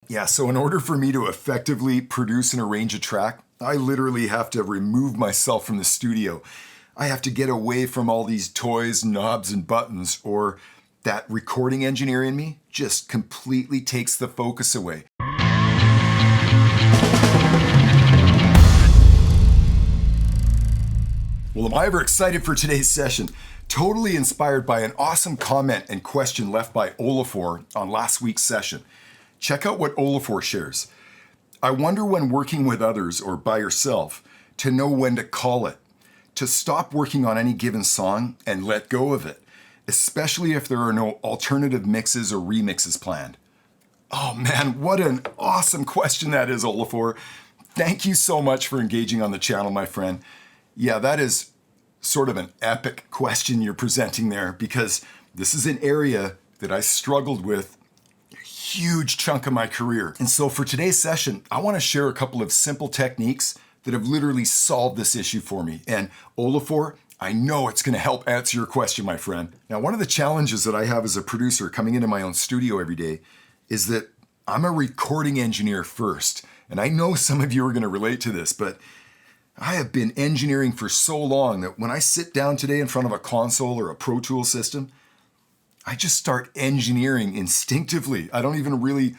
Yeah, so in order for me to effectively produce and arrange a track, I literally have to remove myself from the studio. I have to get away from all these toys, knobs, and buttons, or that recording engineer in me just completely takes the focus away. Well, am I ever excited for today's session? Totally inspired by an awesome comment and question left by Ólafur on last week's session. Check out what Ólafur shares. I wonder when working with others or by yourself to know when to call it, to stop working on any given song and let go of it, especially if there are no alternative mixes or remixes planned. Oh man, what an awesome question that is, Ólafur. Thank you so much for engaging on the channel, my friend. Yeah, that is sort of an epic question you're presenting there, because this is an area that I struggled with a huge chunk of my career. And so for today's session, I want to share a couple of simple techniques that have literally solved this issue for me. And Ólafur, I know it's going to help answer your question, my friend. Now, one of the challenges that I have as a producer coming into my own studio every day is that I'm a recording engineer first. And I know some of you are going to relate to this, but I have been engineering for so long that when I sit down today in front of a console or a Pro Tools system, I just start engineering instinctively. I don't even really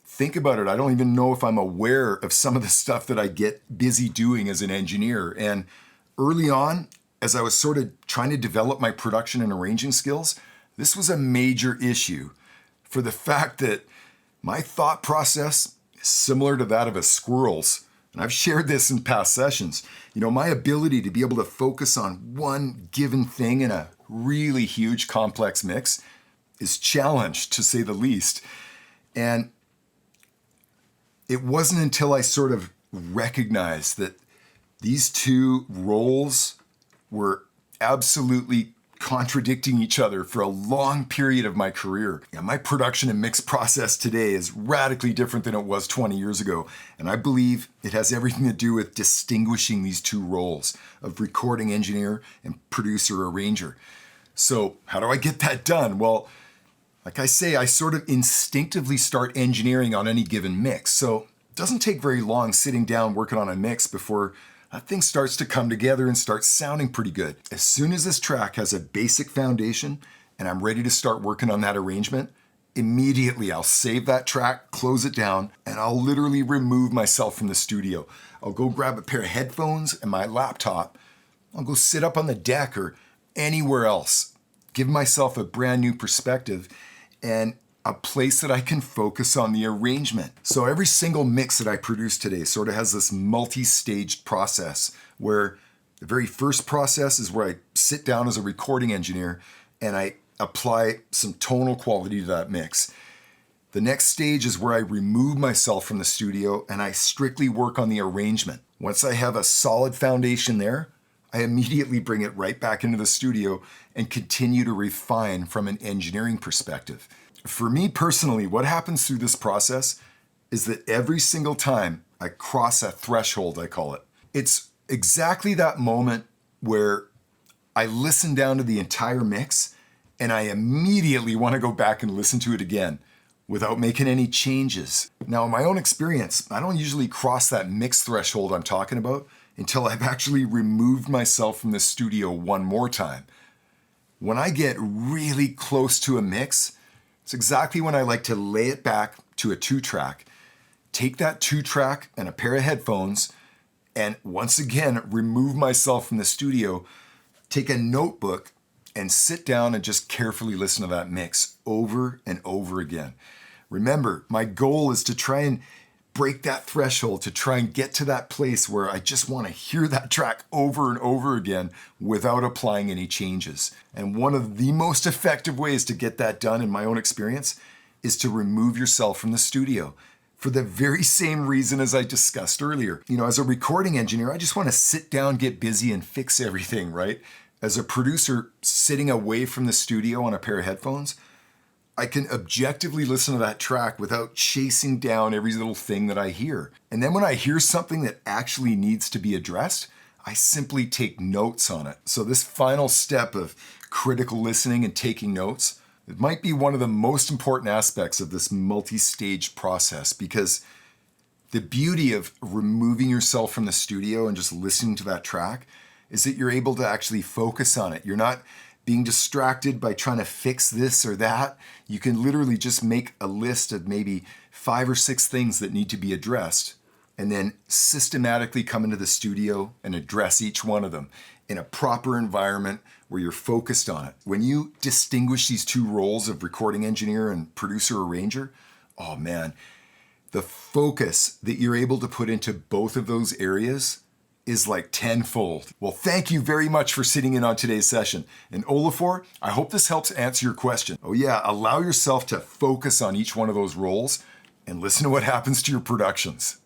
think about it. I don't even know if I'm aware of some of the stuff that I get busy doing as an engineer. And early on, as I was sort of trying to develop my production and arranging skills, this was a major issue for the fact that my thought process is similar to that of a squirrel's. And I've shared this in past sessions. You know, my ability to be able to focus on one given thing in a really huge complex mix is challenged, to say the least. And it wasn't until I sort of recognized that these two roles were absolutely contradicting each other for a long period of my career. Yeah, my production and mix process today is radically different than it was 20 years ago. And I believe it has everything to do with distinguishing these two roles of recording engineer and producer arranger. So how do I get that done? Well, like I say, I sort of instinctively start engineering on any given mix. So it doesn't take very long sitting down working on a mix before that thing starts to come together and starts sounding pretty good. As soon as this track has a basic foundation and I'm ready to start working on that arrangement, immediately I'll save that track, close it down, and I'll literally remove myself from the studio. I'll go grab a pair of headphones and my laptop. I'll go sit up on the deck or anywhere else, give myself a brand new perspective and a place that I can focus on the arrangement. So every single mix that I produce today sort of has this multi-staged process where the very first process is where I sit down as a recording engineer and I apply some tonal quality to that mix. The next stage is where I remove myself from the studio and I strictly work on the arrangement. Once I have a solid foundation there, I immediately bring it right back into the studio and continue to refine from an engineering perspective. For me personally, what happens through this process is that every single time I cross a threshold, I call it, it's exactly that moment where I listen down to the entire mix and I immediately want to go back and listen to it again without making any changes. Now, in my own experience, I don't usually cross that mix threshold I'm talking about until I've actually removed myself from the studio one more time. When I get really close to a mix, it's exactly when I like to lay it back to a 2-track, take that 2-track and a pair of headphones, and once again, remove myself from the studio, take a notebook, and sit down and just carefully listen to that mix over and over again. Remember, my goal is to try and break that threshold, to try and get to that place where I just want to hear that track over and over again without applying any changes. And one of the most effective ways to get that done, in my own experience, is to remove yourself from the studio for the very same reason as I discussed earlier. You know, as a recording engineer, I just want to sit down, get busy, and fix everything, right? As a producer sitting away from the studio on a pair of headphones, I can objectively listen to that track without chasing down every little thing that I hear. And then when I hear something that actually needs to be addressed, I simply take notes on it. So this final step of critical listening and taking notes It might be one of the most important aspects of this multi-stage process, because the beauty of removing yourself from the studio and just listening to that track is that you're able to actually focus on it. You're not being distracted by trying to fix this or that. You can literally just make a list of maybe 5 or 6 things that need to be addressed, and then systematically come into the studio and address each one of them in a proper environment where you're focused on it. When you distinguish these two roles of recording engineer and producer arranger, oh man, the focus that you're able to put into both of those areas is like tenfold. Well, thank you very much for sitting in on today's session. And Ólafur, I hope this helps answer your question. Oh yeah, allow yourself to focus on each one of those roles and listen to what happens to your productions.